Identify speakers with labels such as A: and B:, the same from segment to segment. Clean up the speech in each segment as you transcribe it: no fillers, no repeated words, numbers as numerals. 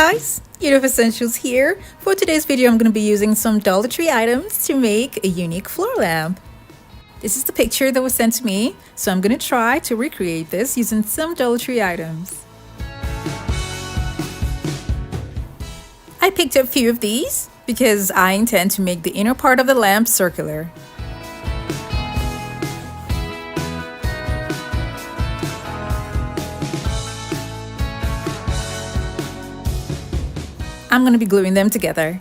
A: guys, Unique Essentials here. For today's video, I'm going to be using some Dollar Tree items to make a unique floor lamp. This is the picture that was sent to me, so I'm going to try to recreate this using some Dollar Tree items. I picked up a few of these because I intend to make the inner part of the lamp circular. I'm going to be gluing them together.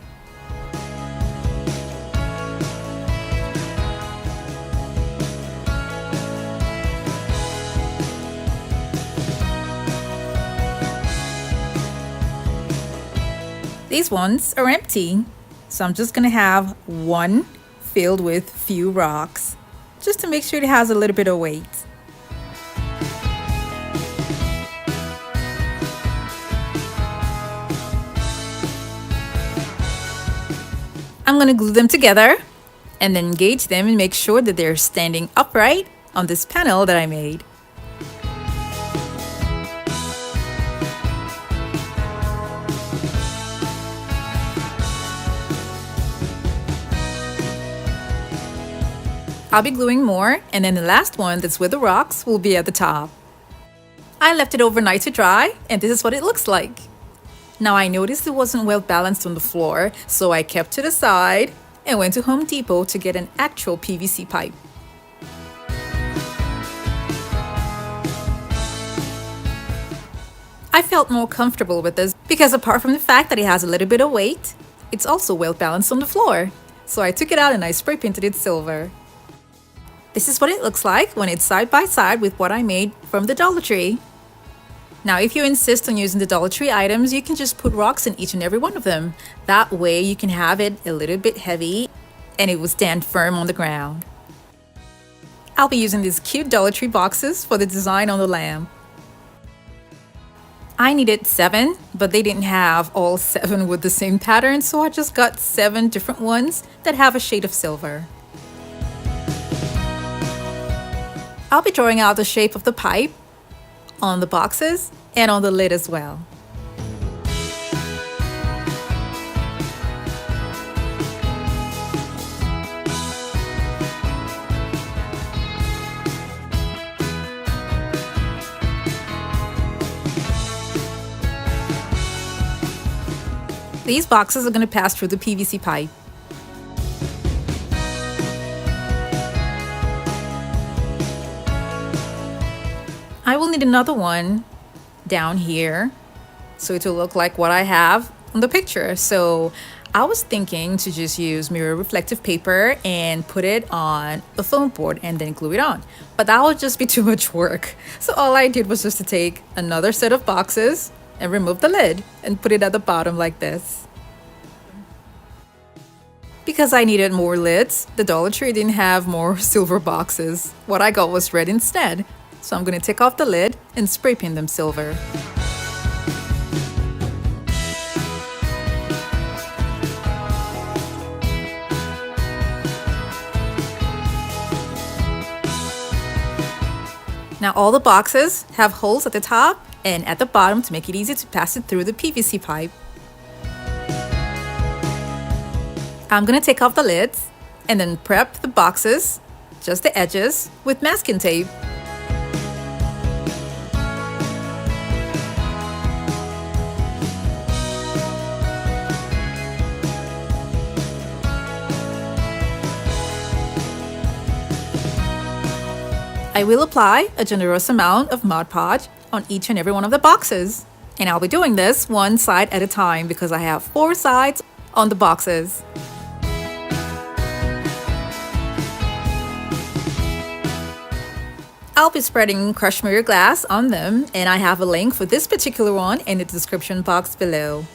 A: These ones are empty, so I'm just going to have one filled with few rocks, just to make sure it has a little bit of weight. I'm going to glue them together and then engage them and make sure that they're standing upright on this panel that I made. I'll be gluing more, and then the last one that's with the rocks will be at the top. I left it overnight to dry, and this is what it looks like. Now I noticed it wasn't well balanced on the floor, so I kept to the side and went to Home Depot to get an actual PVC pipe. I felt more comfortable with this because apart from the fact that it has a little bit of weight, it's also well balanced on the floor. So I took it out and I spray painted it silver. This is what it looks like when it's side by side with what I made from the Dollar Tree. Now, if you insist on using the Dollar Tree items, you can just put rocks in each and every one of them. That way you can have it a little bit heavy and it will stand firm on the ground. I'll be using these cute Dollar Tree boxes for the design on the lamp. I needed 7, but they didn't have all 7 with the same pattern, so I just got 7 different ones that have a shade of silver. I'll be drawing out the shape of the pipe on the boxes and on the lid as well. These boxes are going to pass through the PVC pipe. I will need another one down here so it will look like what I have on the picture. So I was thinking to just use mirror reflective paper and put it on a foam board and then glue it on. But that would just be too much work. So all I did was just to take another set of boxes and remove the lid and put it at the bottom like this. Because I needed more lids, the Dollar Tree didn't have more silver boxes. What I got was red instead. So I'm going to take off the lid and spray paint them silver. Now all the boxes have holes at the top and at the bottom to make it easy to pass it through the PVC pipe. I'm going to take off the lids and then prep the boxes, just the edges, with masking tape. I will apply a generous amount of Mod Podge on each and every one of the boxes. And I'll be doing this one side at a time because I have 4 sides on the boxes. I'll be spreading crushed mirror glass on them, and I have a link for this particular one in the description box below.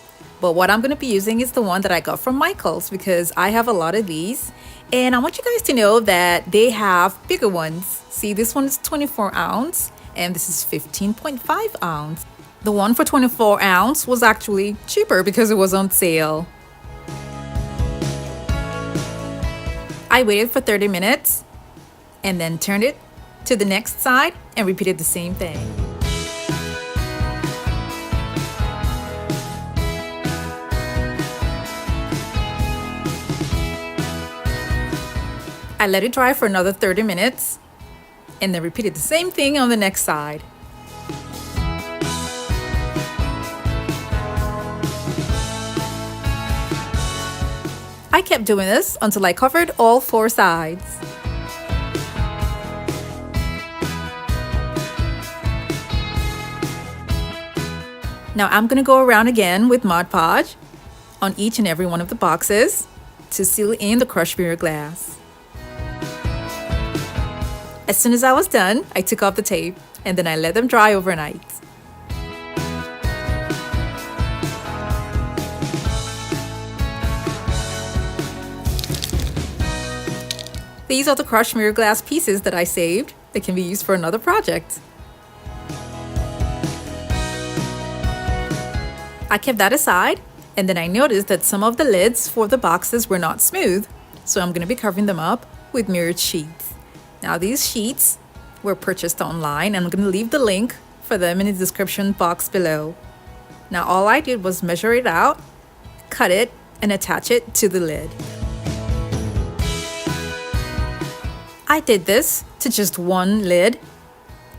A: But what I'm going to be using is the one that I got from Michael's because I have a lot of these. And I want you guys to know that they have bigger ones. See, this one is 24 ounce and this is 15.5 ounce. The one for 24 ounce was actually cheaper because it was on sale. I waited for 30 minutes and then turned it to the next side and repeated the same thing. I let it dry for another 30 minutes and then repeated the same thing on the next side. I kept doing this until I covered all 4 sides. Now I'm going to go around again with Mod Podge on each and every one of the boxes to seal in the crushed mirror glass. As soon as I was done, I took off the tape and then I let them dry overnight. These are the crushed mirror glass pieces that I saved that can be used for another project. I kept that aside, and then I noticed that some of the lids for the boxes were not smooth, so I'm going to be covering them up with mirrored sheets. Now these sheets were purchased online, and I'm going to leave the link for them in the description box below. Now all I did was measure it out, cut it, and attach it to the lid. I did this to just one lid,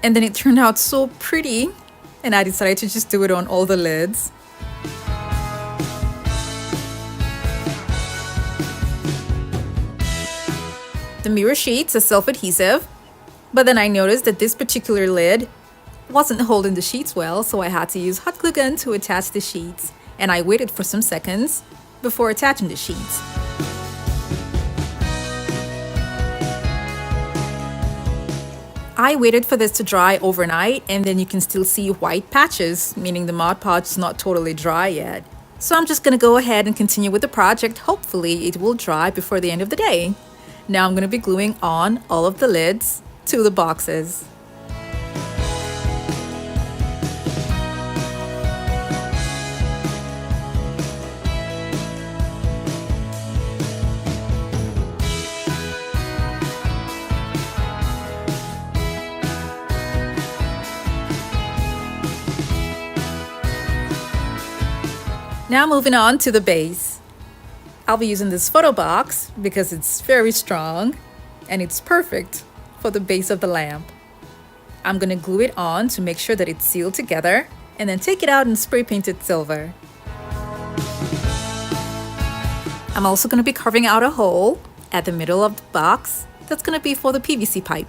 A: and then it turned out so pretty, and I decided to just do it on all the lids. The mirror sheets are self-adhesive, but then I noticed that this particular lid wasn't holding the sheets well, so I had to use hot glue gun to attach the sheets, and I waited for some seconds before attaching the sheets. I waited for this to dry overnight, and then you can still see white patches, meaning the Mod Podge is not totally dry yet. So I'm just going to go ahead and continue with the project. Hopefully it will dry before the end of the day. Now I'm going to be gluing on all of the lids to the boxes. Now moving on to the base. I'll be using this PhotoBox because it's very strong and it's perfect for the base of the lamp. I'm going to glue it on to make sure that it's sealed together and then take it out and spray paint it silver. I'm also going to be carving out a hole at the middle of the box that's going to be for the PVC pipe.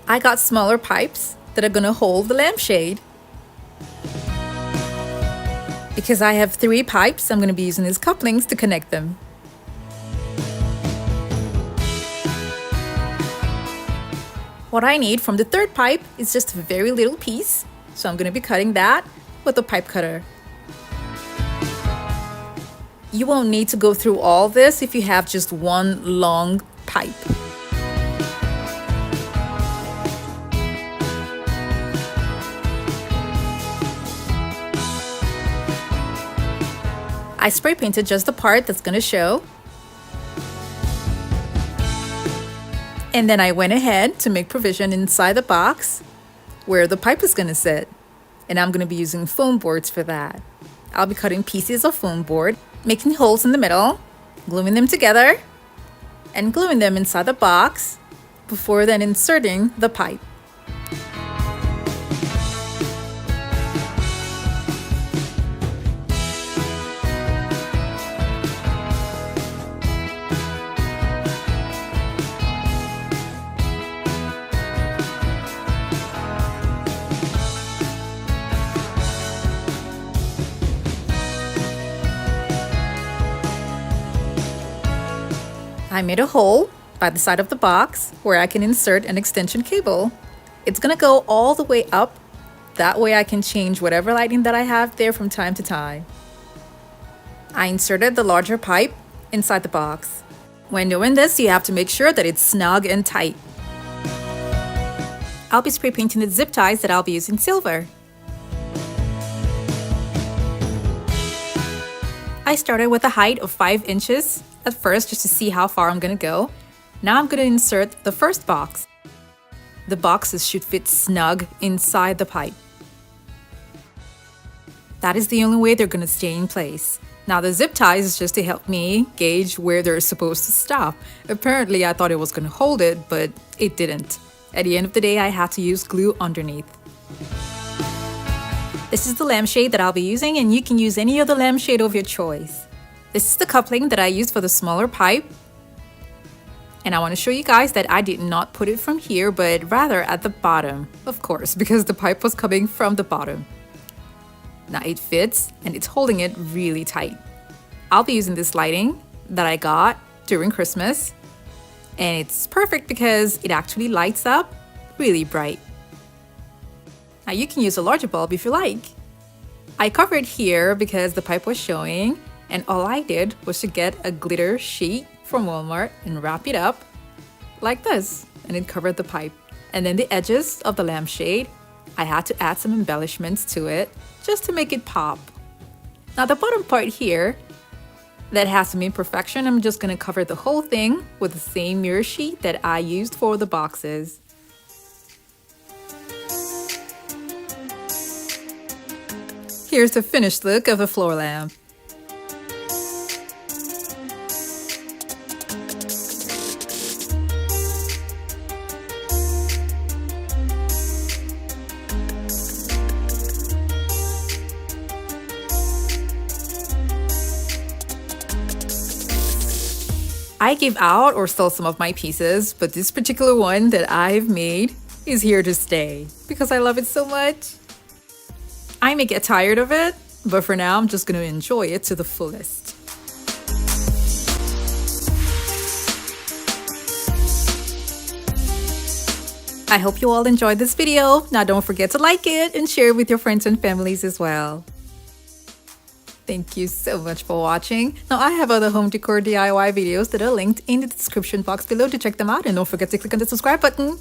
A: I got smaller pipes that are going to hold the lampshade. Because I have 3 pipes, I'm going to be using these couplings to connect them. What I need from the 3rd pipe is just a very little piece, so I'm going to be cutting that with a pipe cutter. You won't need to go through all this if you have just one long pipe. I spray painted just the part that's going to show. And then I went ahead to make provision inside the box where the pipe is going to sit. And I'm going to be using foam boards for that. I'll be cutting pieces of foam board, making holes in the middle, gluing them together, and gluing them inside the box before then inserting the pipe. I made a hole by the side of the box where I can insert an extension cable. It's gonna go all the way up. That way I can change whatever lighting that I have there from time to time. I inserted the larger pipe inside the box. When doing this, you have to make sure that it's snug and tight. I'll be spray painting the zip ties that I'll be using silver. I started with a height of 5 inches at first just to see how far I'm gonna go. Now I'm going to insert the first box. The boxes should fit snug inside the pipe. That is the only way they're going to stay in place. Now the zip ties is just to help me gauge where they're supposed to stop. Apparently I thought it was going to hold it, but it didn't. At the end of the day, I had to use glue underneath. This is the lampshade that I'll be using, and you can use any other lampshade of your choice. This is the coupling that I used for the smaller pipe. And I want to show you guys that I did not put it from here, but rather at the bottom, of course, because the pipe was coming from the bottom. Now it fits and it's holding it really tight. I'll be using this lighting that I got during Christmas, and it's perfect because it actually lights up really bright. Now you can use a larger bulb if you like. I covered here because the pipe was showing, and all I did was to get a glitter sheet from Walmart and wrap it up like this, and it covered the pipe. And then the edges of the lampshade, I had to add some embellishments to it just to make it pop. Now the bottom part here that has some imperfection, I'm just going to cover the whole thing with the same mirror sheet that I used for the boxes. Here's the finished look of the floor lamp. I give out or sell some of my pieces, but this particular one that I've made is here to stay because I love it so much. I may get tired of it, but for now I'm just going to enjoy it to the fullest. I hope you all enjoyed this video. Now don't forget to like it and share it with your friends and families as well. Thank you so much for watching. Now I have other home decor DIY videos that are linked in the description box below to check them out, and don't forget to click on the subscribe button.